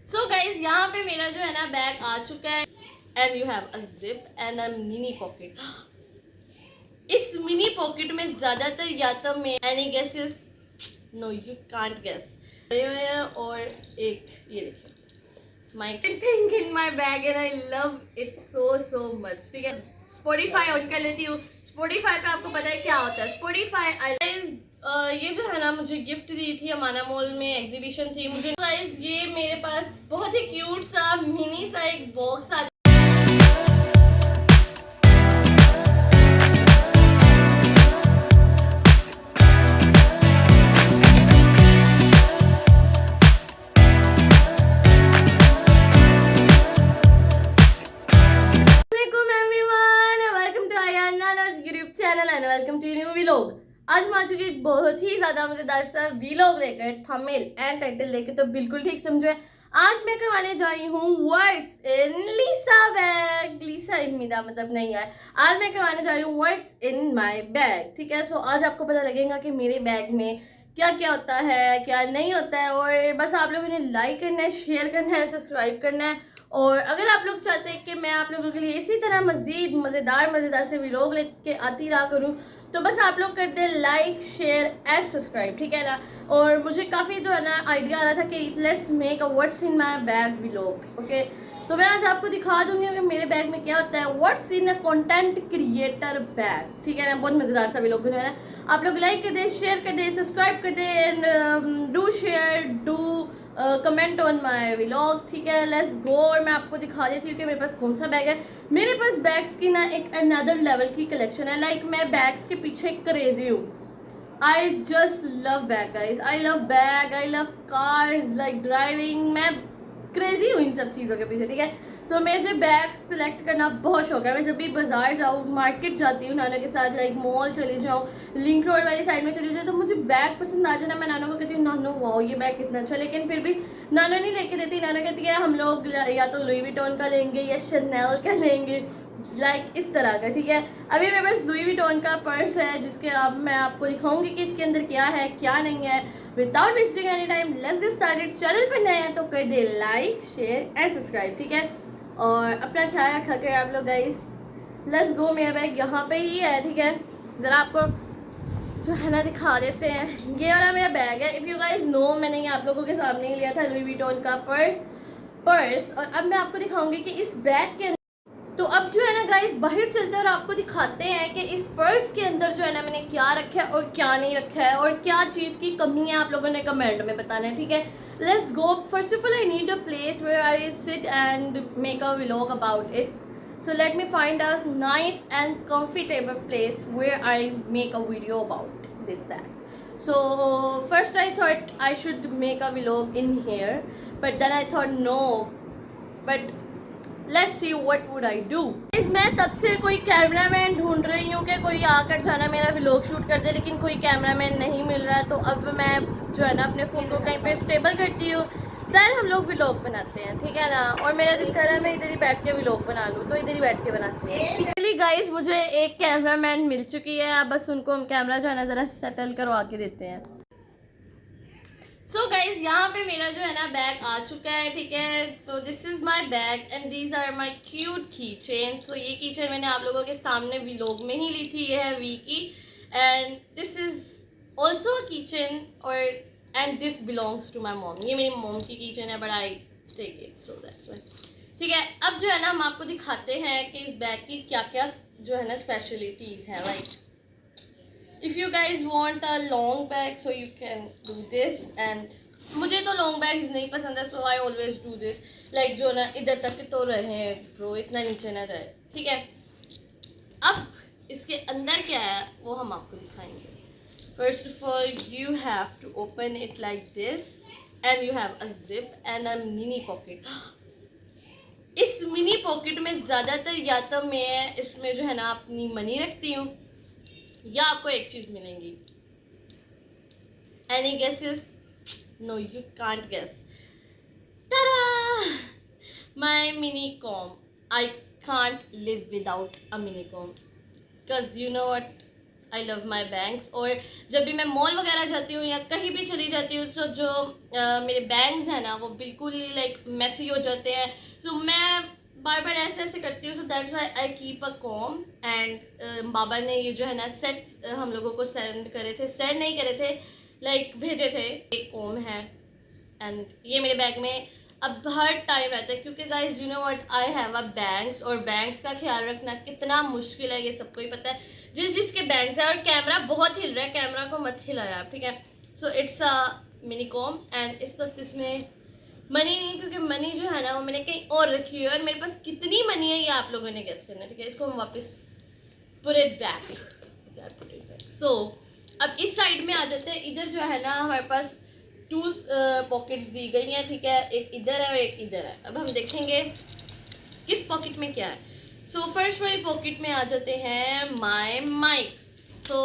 So guys यहाँ पे मेरा जो है ना बैग आ चुका है and you have a zip and a mini pocket. इस मिनी पॉकेट में ज्यादातर या तो मैं any guesses, no you can't guess, और एक ये देखिए my thing in my bag and I love it so much. ठीक है, स्पॉटिफाई ऑन कर लेती हूँ। स्पॉटिफाई पे आपको पता है क्या होता है स्पॉटिफाई। ये जो है ना मुझे गिफ्ट दी थी अमाना मॉल में, एग्जीबिशन थी मुझे गाइस। ये मेरे पास बहुत ही क्यूट सा मिनी सा एक box uh channel and welcome to new vlog. आज मैं आ चुकी एक बहुत ही ज्यादा मजेदार सा व्लॉग लेकर। थंबनेल एंड टाइटल देखे तो बिल्कुल ठीक समझे। आज मैं करवाने जा रही हूँ वर्ड्स इन लीसा बैग। लीसा इन मेरा मतलब नहीं है। आज मैं करवाने जा रही हूँ वर्ड्स इन माय बैग। ठीक है, सो आज आपको पता लगेगा कि मेरे बैग में क्या क्या होता है क्या नहीं होता है। और बस आप लोगों ने लाइक करना है, शेयर करना है, सब्सक्राइब करना है। और अगर आप लोग चाहते हैं कि मैं आप लोगों के लिए इसी तरह मजीद मज़ेदार से व्लॉग लेके आती रहा करूँ तो बस आप लोग कर दें लाइक शेयर एंड सब्सक्राइब। ठीक है ना। और मुझे काफ़ी जो है ना आइडिया आ रहा था कि let's make a what's in my bag vlog. Okay, तो मैं आज आपको दिखा दूंगी कि मेरे बैग में क्या होता है। What's in a content creator bag. ठीक है ना, बहुत मज़ेदार सा व्लॉग है ना। आप लोग लाइक कर दें, शेयर कर दें, सब्सक्राइब कर दें and do share do comment on my vlog. ठीक है, लेट्स गो। और मैं आपको दिखा देती हूँ कि मेरे पास कौन सा बैग है। मेरे पास बैग्स की ना एक अनदर लेवल की कलेक्शन है। लाइक मैं बैग्स के पीछे क्रेजी हूँ। I just love bag guys, I love bag, I love cars, like driving. मैं क्रेजी हूँ इन सब चीज़ों के पीछे। ठीक है, तो मुझे बैग सिलेक्ट करना बहुत शौक है। मैं जब भी बाजार जाऊँ, मार्केट जाती हूँ नाना के साथ, लाइक मॉल चली जाऊँ, लिंक रोड वाली साइड में चली जाऊँ, तो मुझे बैग पसंद आ जाए ना, मैं नाना को कहती हूँ नानो वाओ ये बैग कितना अच्छा। लेकिन फिर भी नाना नहीं लेके देती। नाना कहती है हम लोग या तो लुई विटॉन का लेंगे या शनेल का लेंगे, लाइक इस तरह का। ठीक है, अभी मेरे पास लुई विटॉन का पर्स है जिसके अब मैं आपको दिखाऊंगी कि इसके अंदर क्या है क्या नहीं है। Without wasting any time let's get started. Channel पर नए हैं तो कर they like share and subscribe. ठीक है, और अपना ख्याल रखा कर आप लोग गाइस। Let's go. मेरा बैग यहाँ पे ही है। ठीक है, ज़रा आपको जो है ना दिखा देते हैं। ये वाला मेरा बैग है। इफ़ यू गाइस नो, मैंने ये आप लोगों के सामने ही लिया था लुई विटॉन का पर्स। और अब मैं आपको दिखाऊंगी कि इस बैग के, तो अब जो है ना गाइस बाहर चलते हैं और आपको दिखाते हैं कि इस पर्स के अंदर जो है ना मैंने क्या रखा है और क्या नहीं रखा है और क्या चीज़ की कमी है आप लोगों ने कमेंट में बताना है। ठीक है, let's go. First of all I need a place where I sit and make a vlog about it. So let me find a nice and comfortable place where I make a video about this bag. So first I thought I should make a vlog in here, but then I thought no, but let's see what would I do. मैं तब से कोई cameraman ढूंढ रही हूँ कि कोई आकर जो है ना मेरा व्लॉग शूट कर दे, लेकिन कोई कैमरामैन नहीं मिल रहा। तो अब मैं जो है ना अपने फ़ोन को कहीं पे स्टेबल करती हूँ, देन हम लोग व्लॉग बनाते हैं। ठीक है ना। और मेरा दिल कर रहा है मैं इधर ही बैठ के व्लॉग बना लूँ, तो इधर ही बैठ के बनाते हैं। एक्चुअली गाइस मुझे एक कैमरामैन मिल चुकी है, अब बस उनको हम कैमरा जो है ना ज़रा सेटल करवा के देते हैं। सो गाइज यहाँ पे मेरा जो है ना बैग आ चुका है। ठीक है, so this is my bag and these are my cute की चेन। सो ये की चेन मैंने आप लोगों के सामने व्लॉग में ही ली थी। ये है वी की एंड दिस इज़ ऑल्सो की चेन और and this belongs to my mom. ये मेरी मॉम की चेन है, but I take it, so that's why. ठीक है, अब जो है ना हम आपको दिखाते हैं कि इस बैग की क्या क्या जो है ना स्पेशलिटीज़ हैं। Like if you guys want a long bag so you can do this, and मुझे तो लॉन्ग बैग्स नहीं पसंद है, so I always do this. Like जो ना इधर तक तो रहे ब्रो, इतना नीचे ना जाए। ठीक है, अब इसके अंदर क्या है वो हम आपको दिखाएंगे। First of all you have to open it like this and you have a zip and a mini pocket. इस मिनी पॉकेट में ज़्यादातर या तो मैं इसमें जो है ना अपनी मनी रखती हूँ या आपको एक चीज़ मिलेंगी। Any guesses? No you can't guess. My mini com. I can't live without a mini com because you know what, I love my bangs. और जब भी मैं मॉल वगैरह जाती हूँ या कहीं भी चली जाती हूँ तो जो मेरे बैंग्स हैं ना वो बिल्कुल ही लाइक मैसी हो जाते हैं। तो मैं बार बार ऐसे ऐसे करती हूँ। So that's why I keep a comb. And बाबा ने ये जो है ना सेट हम लोगों को सेंड नहीं करे थे, लाइक भेजे थे। एक कॉम है एंड ये मेरे बैग में अब हर टाइम रहता है, क्योंकि guys you know what, I have a bangs, और बैंग्स का ख्याल रखना कितना मुश्किल है ये सबको ही पता है, जिसके बैंग्स है। और कैमरा बहुत हिल रहा है, कैमरा को मत हिलाया आप, ठीक है। So it's a mini com and इस वक्त इसमें मनी नहीं, क्योंकि मनी जो है ना वो मैंने कहीं और रखी है, और मेरे पास कितनी मनी है ये आप लोगों ने गेस करना है, ठीक है। इसको हम वापस पुट इट बैक। सो अब इस साइड में आ जाते हैं। इधर जो है ना हमारे पास 2 पॉकेट्स दी गई हैं, ठीक है। एक इधर है और एक इधर है। अब हम देखेंगे किस पॉकेट में क्या है। सो फर्स्ट वाली पॉकेट में आ जाते हैं my mic. So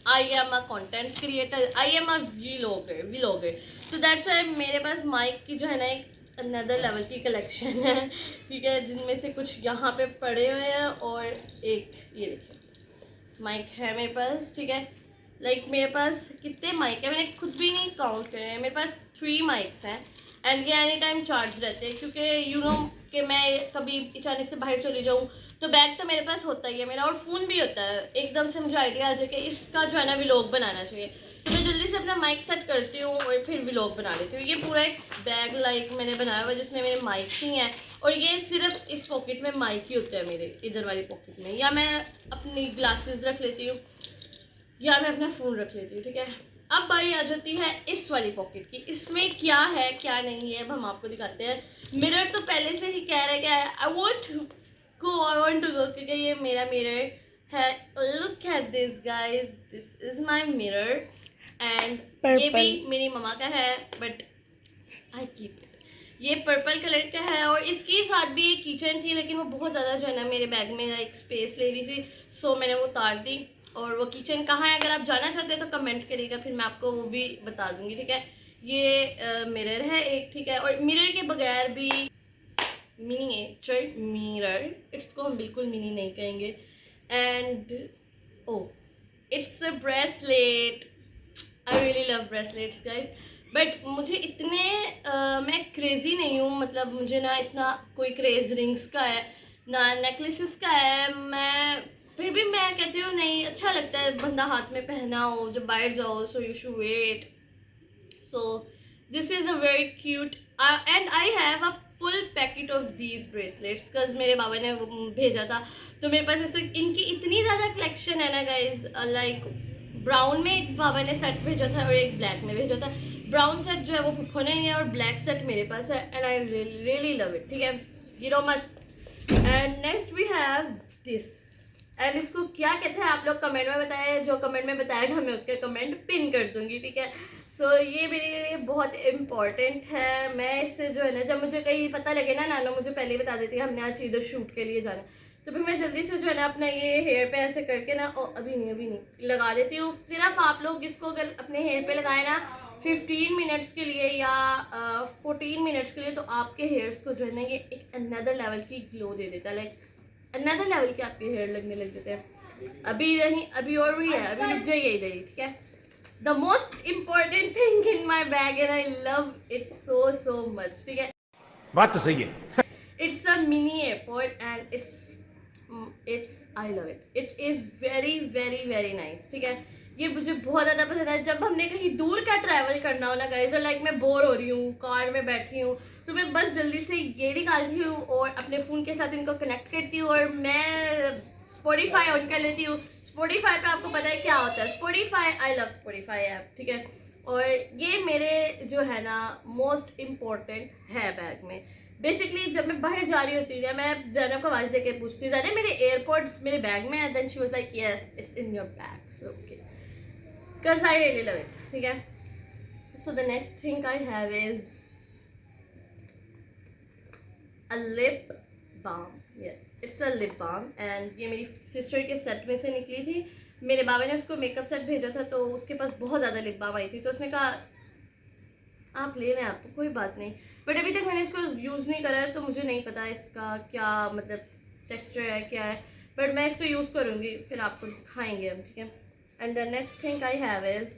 I am a content creator, I am a vlogger. So that's why मेरे पास माइक की जो है ना एक अनदर लेवल की कलेक्शन है, ठीक है, जिनमें से कुछ यहाँ पे पड़े हुए हैं और एक ये देखिए माइक है मेरे पास, ठीक है। लाइक मेरे पास कितने माइक है मैंने खुद भी नहीं काउंट करे हैं। मेरे पास 3 माइक्स हैं एंड ये एनी टाइम चार्ज रहते हैं, क्योंकि यू नो कि मैं कभी अचानक से बाहर चली जाऊँ तो बैग तो मेरे पास होता ही है मेरा, और फ़ोन भी होता है। एकदम से मुझे आइडिया आ जाए कि इसका जो है ना व्लॉग बनाना चाहिए, तो मैं जल्दी से अपना माइक सेट करती हूँ और फिर व्लॉग बना लेती हूँ। ये पूरा एक बैग लाइक मैंने बनाया हुआ है जिसमें मेरे माइक्स ही हैं, और ये सिर्फ इस पॉकेट में माइक ही होता है मेरे इधर वाली पॉकेट में, या मैं अपनी ग्लासेस रख लेती हूँ या मैं अपना फ़ोन रख लेती हूँ, ठीक है। अब बारी आ जाती है इस वाली पॉकेट की। इसमें क्या है क्या नहीं है अब हम आपको दिखाते हैं। मिरर तो पहले से ही कह रहे क्या है, आई वॉन्ट टू गो, क्योंकि ये मेरा मिरर है। Look at this guys, this is my mirror and ये भी मेरी मम्मा का है, बट आई कीप इट। ये पर्पल कलर का है और इसके साथ भी एक किचन थी, लेकिन वो बहुत ज़्यादा जो है ना मेरे बैग में एक स्पेस ले रही थी, सो मैंने वो उतार दी। और वो किचन कहाँ है अगर आप जाना चाहते हैं तो कमेंट करिएगा, फिर मैं आपको वो भी बता दूंगी, ठीक है। ये मिरर है एक, ठीक है। और मिरर के बगैर भी मिनिएचर मिरर, इसको हम बिल्कुल मिनी नहीं कहेंगे। And oh it's a bracelet, I really love bracelets guys. But मुझे इतने मैं क्रेज़ी नहीं हूँ, मतलब मुझे ना इतना कोई क्रेज़ रिंग्स का है ना नेकलेसेस का है। मैं फिर भी मैं कहती हूँ नहीं, अच्छा लगता है बंदा हाथ में पहना हो जब बाहर जाओ, so you should wait. So this is a very cute and I have a full packet of these bracelets, because मेरे बाबा ने वो भेजा था। तो मेरे पास इस वक्त इनकी इतनी ज़्यादा कलेक्शन है ना गाइज। लाइक ब्राउन में एक बाबा ने सेट भेजा था और एक ब्लैक में भेजा था। ब्राउन सेट जो है वो पुप्पो ने है और ब्लैक सेट मेरे पास है, and I really love it, ठीक है, गिरो मत। And next we have this, and इसको क्या कहते हैं आप लोग कमेंट में बताएं, जो कमेंट में बताएगा मैं उसके कमेंट पिन कर दूंगी, ठीक है। सो ये मेरे लिए बहुत इम्पॉर्टेंट है। मैं इससे जो है ना जब मुझे कहीं पता लगे ना, नानो मुझे पहले ही बता देती है हमने आज इधर शूट के लिए जाना, तो फिर मैं जल्दी से जो है ना अपना ये हेयर पे ऐसे करके ना, अभी नहीं लगा देती हूँ। सिर्फ आप लोग इसको अगर अपने हेयर पे लगाए ना 15 मिनट्स के लिए या 14 मिनट्स के लिए, तो आपके हेयर्स को जो है ना ये एक अनदर लेवल की ग्लो दे देता है, लाइक अनदर लेवल के आपके हेयर लगने लग जाते हैं। अभी नहीं, अभी और भी है, अभी रुक जाइए इधर ही, ठीक है। The most important thing in my bag and I love it so much, ठीक है। बात तो सही है। It's a mini airport and it's I love it, it is very very very nice, ठीक है। ये मुझे बहुत ज़्यादा पसंद है। जब हमने कहीं दूर का ट्रैवल करना हो ना गाइस, और लाइक मैं बोर हो रही हूँ, कार में बैठी हूँ, तो मैं बस जल्दी से ये निकालती हूँ और अपने फ़ोन के साथ इनको कनेक्ट करती हूँ और मैं स्पॉटिफाई ऑन कर लेती हूँ। स्पॉटिफाई पे आपको पता है क्या होता है Spotify, I love Spotify app, ठीक है। और ये मेरे जो है ना मोस्ट इम्पॉर्टेंट है बैग में। बेसिकली जब मैं बाहर जा रही होती हूँ, मैं ज़ैनब को आवाज़ देकर पूछती हूँ ज़ैनब मेरे एयरपोर्ट्स मेरे बैग में है, then she was like yes it's in your bag, so okay, because I really love it, ठीक है। So the next thing I have is a lip balm, yes it's a lip balm, and ये मेरी sister के set में से निकली थी। मेरे बाबा ने उसको मेकअप सेट भेजा था, तो उसके पास बहुत ज़्यादा लिप बाम आई थी, तो उसने कहा आप ले लें, आपको कोई बात नहीं। बट अभी तक मैंने इसको यूज़ नहीं करा है, तो मुझे नहीं पता इसका क्या मतलब टेक्सचर है क्या है, बट मैं इसको यूज़ करूँगी, फिर आपको दिखाएंगे हम, ठीक है। And the next thing I have is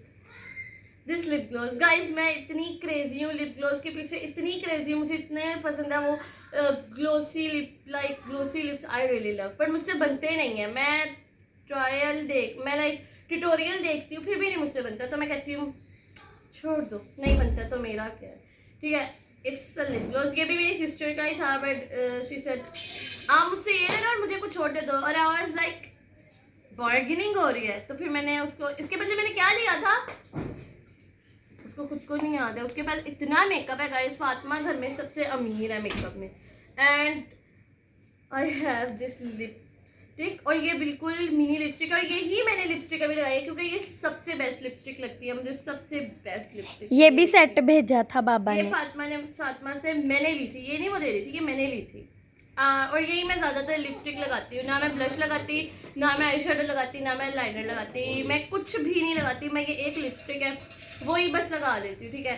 this lip gloss. Guys मैं इतनी क्रेजी हूँ लिप ग्लोस के पीछे, इतनी क्रेजी हूँ, मुझे इतने पसंद है वो glossy lip, like glossy lips I really love, पर मुझसे बनते नहीं है। मैं लाइक ट्यूटोरियल देखती हूँ फिर भी नहीं मुझसे बनता, तो मैं कहती हूँ छोड़ दो, नहीं बनता तो मेरा क्या है, ठीक है। इट्स अ लिप ग्लोस, ये भी मेरी सिस्टर का ही था, बट शी सेड आप मुझसे ये लेना और मुझे कुछ छोड़ दे दो, और आई वाज लाइक बार्गेनिंग हो रही है, तो फिर मैंने उसको, इसके बदले मैंने क्या लिया था उसको खुद को नहीं याद है। उसके पास इतना मेकअप है गाइस, फातिमा घर में सबसे अमीर है मेकअप में। And I have this lipstick, और ये बिल्कुल मिनी लिपस्टिक, और यही मैंने लिपस्टिक अभी लगाई है क्योंकि ये सबसे बेस्ट लिपस्टिक लगती है मुझे, सबसे बेस्ट लिपस्टिक। ये भी सेट भेजा था बाबा ये ने। फातिमा से मैंने ली थी, ये नहीं वो दे रही थी, ये मैंने ली थी। और यही मैं ज़्यादातर लिपस्टिक लगाती हूँ, ना मैं ब्लश लगाती, ना मैं आई शेडो लगाती, ना मैं लाइनर लगाती, मैं कुछ भी नहीं लगाती। मैं ये एक लिपस्टिक है वो ही बस लगा देती हूँ, ठीक है।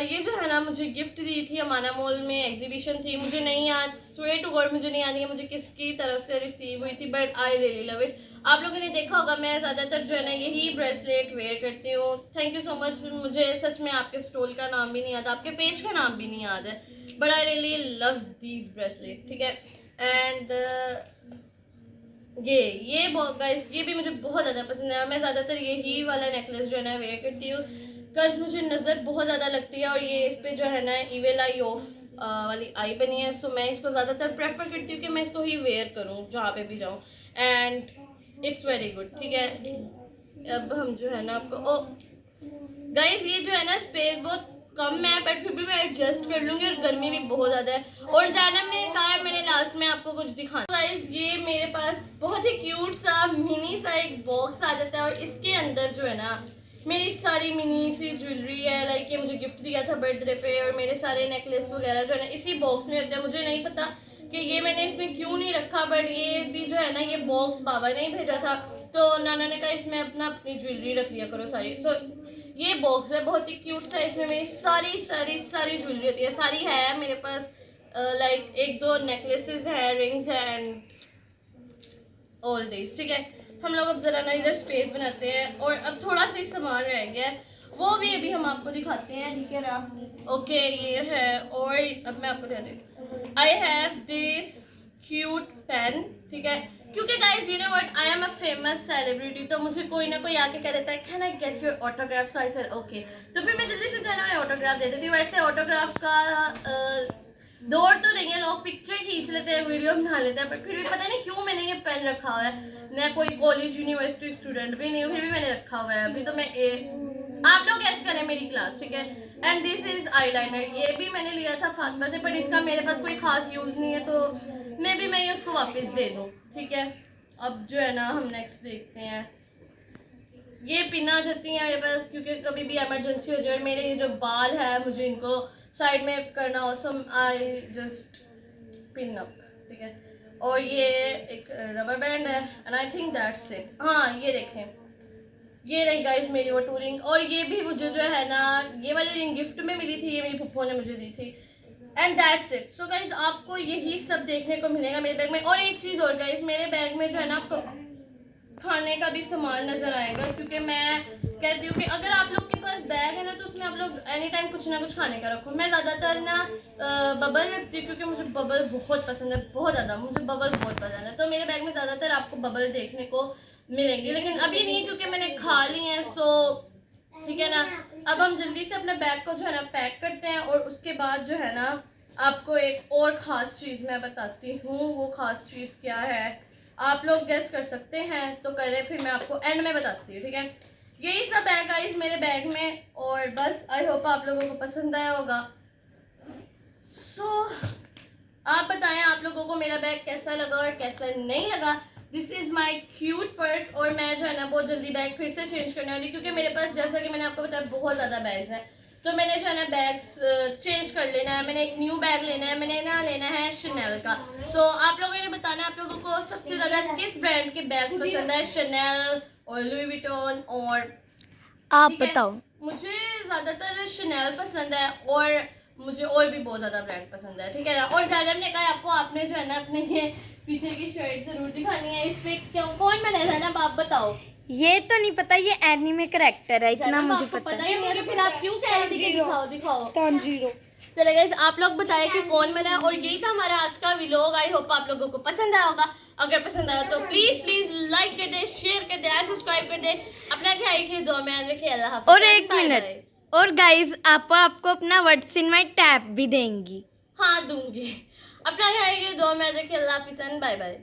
ये जो है ना मुझे गिफ्ट दी थी अमाना मॉल में, एग्जीबिशन थी, मुझे नहीं याद, स्वेयर टू गॉड मुझे नहीं याद है मुझे किसकी तरफ से रिसीव हुई थी, but I really love it. आप लोगों ने देखा होगा मैं ज़्यादातर जो है ना यही ब्रेसलेट वेयर करती हूँ। थैंक यू सो मच, मुझे सच में आपके स्टोल का नाम भी नहीं याद, आपके पेज का नाम भी नहीं याद है, but I really love these bracelet, ठीक है। एंड ये गाइस ये भी मुझे बहुत ज़्यादा पसंद है। मैं ज़्यादातर यही वाला नेकलेस जो है ना वेयर करती हूँ, बिकॉज मुझे नज़र बहुत ज़्यादा लगती है, और ये इस पर जो है ना इवेल आई ऑफ वाली आई बनी है, सो मैं इसको ज़्यादातर प्रेफर करती हूँ कि मैं इसको ही वेयर करूँ जहाँ पे भी जाऊँ, एंड इट्स वेरी गुड, ठीक है। अब हम जो है ना आपको गाइस ये जो है ना स्पेस बहुत कम है, बट फिर भी मैं एडजस्ट कर लूँगी, और गर्मी भी बहुत ज़्यादा है। और जैनब ने कहा है मैंने लास्ट में आपको कुछ दिखाना। गाइस ये मेरे पास बहुत ही क्यूट सा मिनी सा एक बॉक्स आ जाता है, और इसके अंदर जो है ना मेरी सारी मिनी सी ज्वेलरी है, लाइक ये मुझे गिफ्ट दिया था बर्थडे पे, और मेरे सारे नेकलेस वगैरह जो है ना इसी बॉक्स में होते हैं। मुझे नहीं पता कि ये मैंने इसमें क्यों नहीं रखा, बट ये भी जो है ना ये बॉक्स बाबा ने ही भेजा था, तो नाना ने कहा इसमें अपनी ज्वेलरी रख लिया करो सारी। सो ये बॉक्स है बहुत ही क्यूट सा, इसमें मेरी सारी ज्वेलरी होती है, सारी है मेरे पास, लाइक एक दो नेकलेसेस है, रिंग्स है, एंड ऑल दिस, ठीक है। हम लोग अब जरा ना इधर स्पेस बनाते हैं, और अब थोड़ा सा ही सामान रह गया है, वो भी अभी हम आपको दिखाते हैं, ठीक है ना। ओके ये है, और अब मैं आपको दिखाती हूँ, I have this cute pen, ठीक है, क्योंकि guys you know what I am a famous celebrity, तो मुझे कोई ना कोई आके कह देता है can I get your autograph, so I said okay, तो फिर मैं जल्दी से जो है ना ऑटोग्राफ दे देती हूँ। वैसे ऑटोग्राफ का दौर तो नहीं है, लोग पिक्चर खींच लेते हैं, वीडियो बना लेते हैं, बट फिर भी पता नहीं क्यों मैंने ये पेन रखा हुआ है। मैं कोई कॉलेज यूनिवर्सिटी स्टूडेंट भी नहीं हूँ, फिर भी मैंने रखा हुआ है। अभी तो मैं आप लोग गेस करें मेरी क्लास, ठीक है। एंड दिस इज आईलाइनर, ये भी मैंने लिया था फातिमा से, पर इसका मेरे पास कोई खास यूज़ नहीं है, तो मे भी मैं ये उसको वापस दे दूँ, ठीक है। अब जो है ना हम नेक्स्ट देखते हैं, ये पिन आ जाती है मेरे पास, क्योंकि कभी भी इमरजेंसी हो जाए, मेरे ये जो बाल है मुझे इनको साइड में करना हो, सो आई जस्ट पिन अप, ठीक है। और ये एक रबर बैंड है, and I think that's it. हाँ ये देखें, ये रही गाइस मेरी वो टू रिंग, और ये भी मुझे जो है ना ये वाली रिंग गिफ्ट में मिली थी, ये मेरी फुप्पो ने मुझे दी थी, and that's it. So guys आपको यही सब देखने को मिलेगा मेरे बैग में। और एक चीज़ और गाइस, मेरे बैग में जो है ना आपको खाने का भी सामान नजर आएगा, क्योंकि मैं कहती हूँ कि अगर आप लोग के पास बैग है ना तो उसमें आप लोग एनी टाइम कुछ ना कुछ खाने का रखो। मैं ज़्यादातर ना बबल रखती हूँ, क्योंकि मुझे बबल बहुत पसंद है, बहुत ज़्यादा मुझे बबल बहुत पसंद है, तो मेरे बैग में ज़्यादातर आपको बबल देखने को मिलेंगे, लेकिन अभी नहीं क्योंकि मैंने खा ली है, सो ठीक है ना। अब हम जल्दी से अपने बैग को जो है ना पैक करते हैं, और उसके बाद जो है ना आपको एक और ख़ास चीज़ मैं बताती हूँ। वो ख़ास चीज़ क्या है आप लोग गेस कर सकते हैं, तो करें, फिर मैं आपको एंड में बताती हूँ, ठीक है। यही सब है गाइस मेरे बैग में, और बस आई होप आप लोगों को पसंद आया होगा। सो आप बताएं आप लोगों को मेरा बैग कैसा लगा और कैसा नहीं लगा। This is my cute purse, और मैं जो है ना बहुत जल्दी बैग फिर से चेंज करने वाली, क्योंकि मेरे पास जैसा कि मैंने आपको बताया बहुत ज़्यादा बैग्स हैं, तो मैंने जो है ना बैग्स चेंज कर लेना है। मैंने एक न्यू बैग लेना है, मैंने ना लेना है शनेल का। सो आप लोगों ने बताना आप लोगों को सबसे ज़्यादा किस ब्रांड के बैग्स पसंद है, शनेल और लुई विटॉन, और आप बताओ। मुझे ज़्यादातर शनेल पसंद है, और मुझे और भी बहुत ज़्यादा ब्रांड पसंद है, ठीक है ना। और जैनब ने कहा आपको आपने जो है ना अपने ये पीछे की शर्ट ज़रूर दिखानी है, इस पर क्यों कौन बना है ना, आप बताओ ये तो नहीं पता, ये एनीमे करेक्टर है, इतना जैनब, मुझे आपको पता पता है। ही नहीं है तो फिर आप क्यों कह रही थी कि दिखाओ दिखाओ। तांजीरो। चले गाइस, आप लोग बताएं कि कौन बना है। और यही था हमारा आज का व्लॉग। आई होप आप लोगों को पसंद आया होगा। अगर पसंद आया तो प्लीज लाइक कर दे, शेयर कर दे एंड सब्सक्राइब कर दे। अपना ख्याल रखिए, दुआ में याद रखिए। अल्लाह हाफिज़। और एक बाय मिनट, बाय। और गाइस आपको अपना व्हाट्स इन माय टैब भी देंगी। हाँ दूंगी। अपना ख्याल रखिए, दुआ में याद रखिए। अल्लाह हाफिज़, बाय बाय।